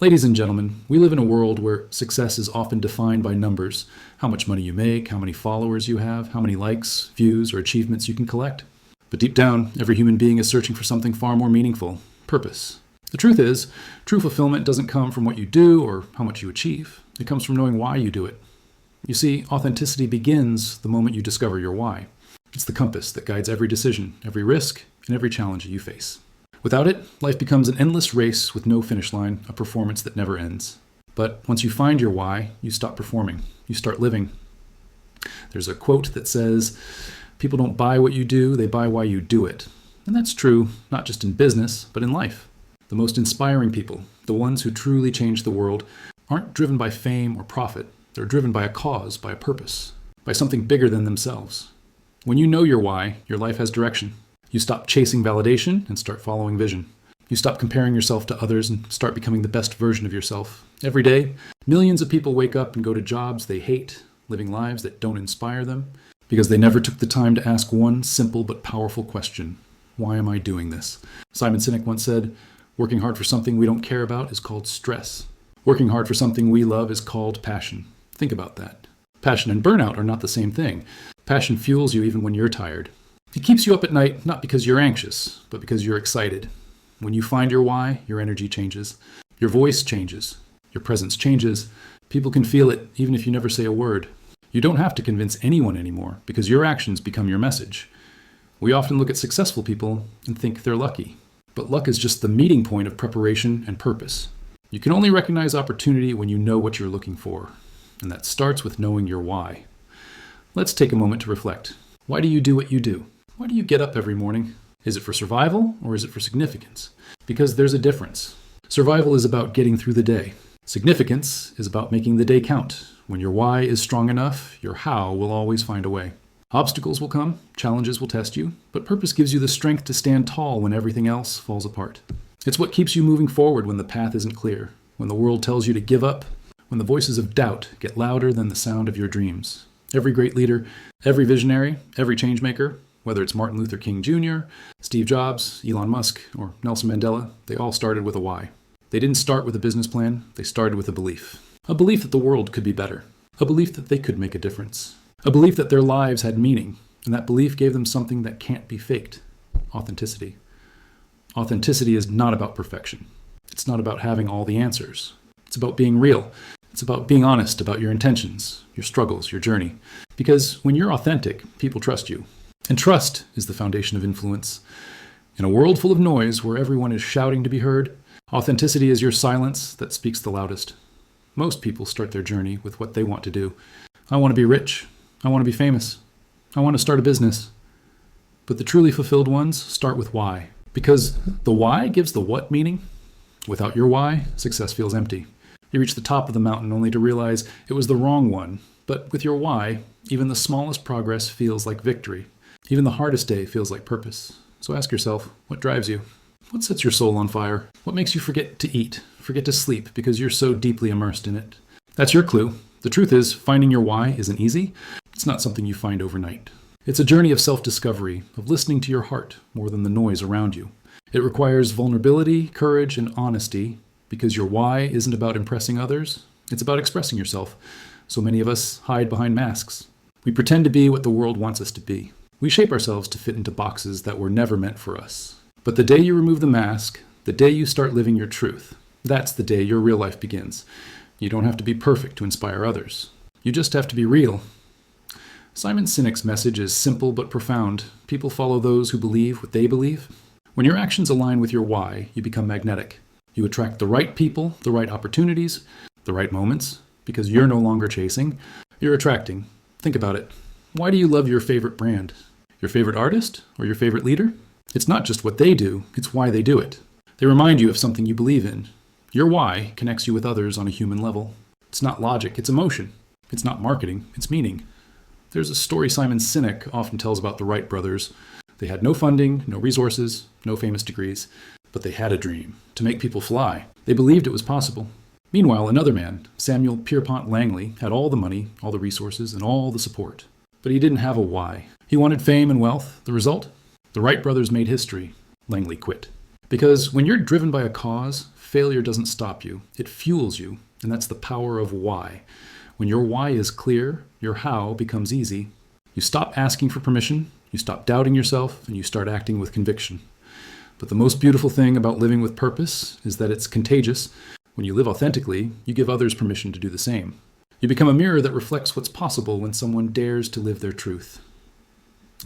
Ladies and gentlemen, we live in a world where success is often defined by numbers. How much money you make, how many followers you have, how many likes, views, or achievements you can collect. But deep down, every human being is searching for something far more meaningful: purpose. The truth is, true fulfillment doesn't come from what you do or how much you achieve. It comes from knowing why you do it. You see, authenticity begins the moment you discover your why. It's the compass that guides every decision, every risk, and every challenge you face. Without it, life becomes an endless race with no finish line, a performance that never ends. But once you find your why, you stop performing. You start living. There's a quote that says, "People don't buy what you do, they buy why you do it." And that's true, not just in business, but in life. The most inspiring people, the ones who truly change the world, aren't driven by fame or profit. They're driven by a cause, by a purpose, by something bigger than themselves. When you know your why, your life has direction. You stop chasing validation and start following vision. You stop comparing yourself to others and start becoming the best version of yourself. Every day, millions of people wake up and go to jobs they hate, living lives that don't inspire them, because they never took the time to ask one simple but powerful question: why am I doing this? Simon Sinek once said, "Working hard for something we don't care about is called stress. Working hard for something we love is called passion." Think about that. Passion and burnout are not the same thing. Passion fuels you even when you're tired. It keeps you up at night, not because you're anxious, but because you're excited. When you find your why, your energy changes. Your voice changes. Your presence changes. People can feel it, even if you never say a word. You don't have to convince anyone anymore, because your actions become your message. We often look at successful people and think they're lucky. But luck is just the meeting point of preparation and purpose. You can only recognize opportunity when you know what you're looking for. And that starts with knowing your why. Let's take a moment to reflect. Why do you do what you do? Why do you get up every morning? Is it for survival or is it for significance? Because there's a difference. Survival is about getting through the day. Significance is about making the day count. When your why is strong enough, your how will always find a way. Obstacles will come, challenges will test you, but purpose gives you the strength to stand tall when everything else falls apart. It's what keeps you moving forward when the path isn't clear, when the world tells you to give up, when the voices of doubt get louder than the sound of your dreams. Every great leader, every visionary, every changemaker, whether it's Martin Luther King Jr., Steve Jobs, Elon Musk, or Nelson Mandela, they all started with a why. They didn't start with a business plan, they started with a belief. A belief that the world could be better. A belief that they could make a difference. A belief that their lives had meaning, and that belief gave them something that can't be faked: authenticity. Authenticity is not about perfection. It's not about having all the answers. It's about being real. It's about being honest about your intentions, your struggles, your journey. Because when you're authentic, people trust you. And trust is the foundation of influence. In a world full of noise where everyone is shouting to be heard, authenticity is your silence that speaks the loudest. Most people start their journey with what they want to do. I want to be rich. I want to be famous. I want to start a business. But the truly fulfilled ones start with why. Because the why gives the what meaning. Without your why, success feels empty. You reach the top of the mountain only to realize it was the wrong one. But with your why, even the smallest progress feels like victory. Even the hardest day feels like purpose. So ask yourself, what drives you? What sets your soul on fire? What makes you forget to eat, forget to sleep because you're so deeply immersed in it? That's your clue. The truth is, finding your why isn't easy. It's not something you find overnight. It's a journey of self-discovery, of listening to your heart more than the noise around you. It requires vulnerability, courage, and honesty, because your why isn't about impressing others. It's about expressing yourself. So many of us hide behind masks. We pretend to be what the world wants us to be. We shape ourselves to fit into boxes that were never meant for us. But the day you remove the mask, the day you start living your truth, that's the day your real life begins. You don't have to be perfect to inspire others. You just have to be real. Simon Sinek's message is simple but profound. People follow those who believe what they believe. When your actions align with your why, you become magnetic. You attract the right people, the right opportunities, the right moments, because you're no longer chasing, you're attracting. Think about it. Why do you love your favorite brand? Your favorite artist or your favorite leader? It's not just what they do, it's why they do it. They remind you of something you believe in. Your why connects you with others on a human level. It's not logic, it's emotion. It's not marketing, it's meaning. There's a story Simon Sinek often tells about the Wright brothers. They had no funding, no resources, no famous degrees, but they had a dream: to make people fly. They believed it was possible. Meanwhile, another man, Samuel Pierpont Langley, had all the money, all the resources, and all the support. But he didn't have a why. He wanted fame and wealth. The result? The Wright brothers made history. Langley quit. Because when you're driven by a cause, failure doesn't stop you. It fuels you. And that's the power of why. When your why is clear, your how becomes easy. You stop asking for permission, you stop doubting yourself, and you start acting with conviction. But the most beautiful thing about living with purpose is that it's contagious. When you live authentically, you give others permission to do the same. You become a mirror that reflects what's possible when someone dares to live their truth.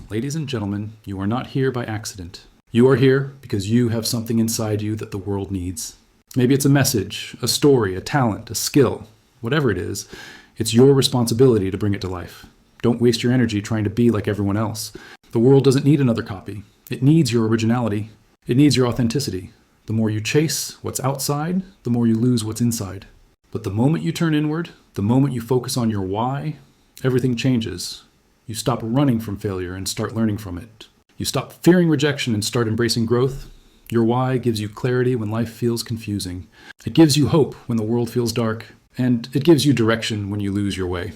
Ladies and gentlemen, you are not here by accident. You are here because you have something inside you that the world needs. Maybe it's a message, a story, a talent, a skill. Whatever it is, it's your responsibility to bring it to life. Don't waste your energy trying to be like everyone else. The world doesn't need another copy. It needs your originality. It needs your authenticity. The more you chase what's outside, the more you lose what's inside. But the moment you turn inward, the moment you focus on your why, everything changes. You stop running from failure and start learning from it. You stop fearing rejection and start embracing growth. Your why gives you clarity when life feels confusing. It gives you hope when the world feels dark. And it gives you direction when you lose your way.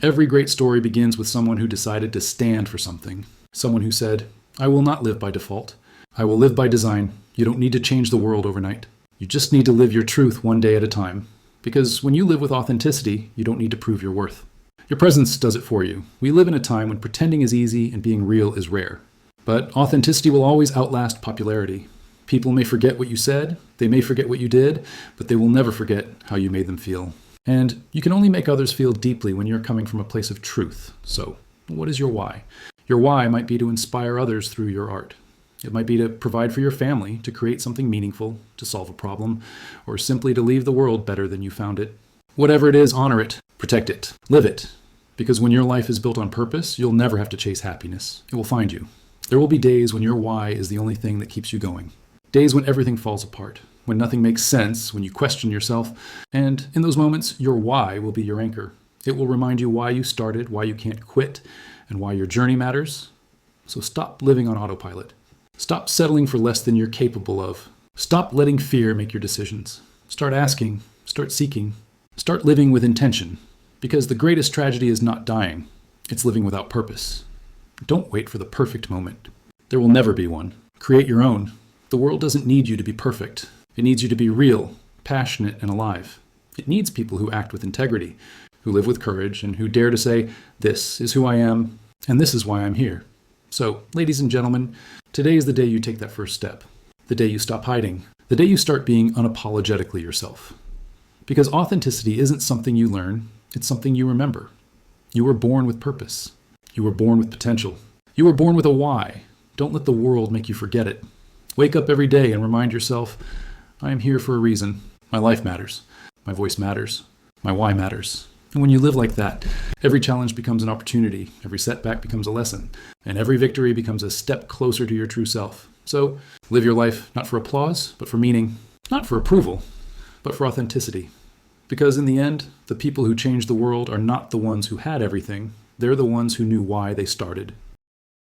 Every great story begins with someone who decided to stand for something. Someone who said, I will not live by default. I will live by design. You don't need to change the world overnight. You just need to live your truth one day at a time. Because when you live with authenticity, you don't need to prove your worth. Your presence does it for you. We live in a time when pretending is easy and being real is rare. But authenticity will always outlast popularity. People may forget what you said, they may forget what you did, but they will never forget how you made them feel. And you can only make others feel deeply when you're coming from a place of truth. So, what is your why? Your why might be to inspire others through your art. It might be to provide for your family, to create something meaningful, to solve a problem, or simply to leave the world better than you found it. Whatever it is, honor it, protect it, live it. Because when your life is built on purpose, you'll never have to chase happiness. It will find you. There will be days when your why is the only thing that keeps you going. Days when everything falls apart, when nothing makes sense, when you question yourself. And in those moments, your why will be your anchor. It will remind you why you started, why you can't quit, and why your journey matters. So stop living on autopilot. Stop settling for less than you're capable of. Stop letting fear make your decisions. Start asking, start seeking, start living with intention. Because the greatest tragedy is not dying. It's living without purpose. Don't wait for the perfect moment. There will never be one. Create your own. The world doesn't need you to be perfect. It needs you to be real, passionate, and alive. It needs people who act with integrity, who live with courage, and who dare to say, this is who I am, and this is why I'm here. So, ladies and gentlemen, today is the day you take that first step. The day you stop hiding. The day you start being unapologetically yourself. Because authenticity isn't something you learn, it's something you remember. You were born with purpose. You were born with potential. You were born with a why. Don't let the world make you forget it. Wake up every day and remind yourself, I am here for a reason. My life matters. My voice matters. My why matters. And when you live like that, every challenge becomes an opportunity. Every setback becomes a lesson. And every victory becomes a step closer to your true self. So live your life not for applause, but for meaning. Not for approval, but for authenticity. Because in the end, the people who change the world are not the ones who had everything. They're the ones who knew why they started.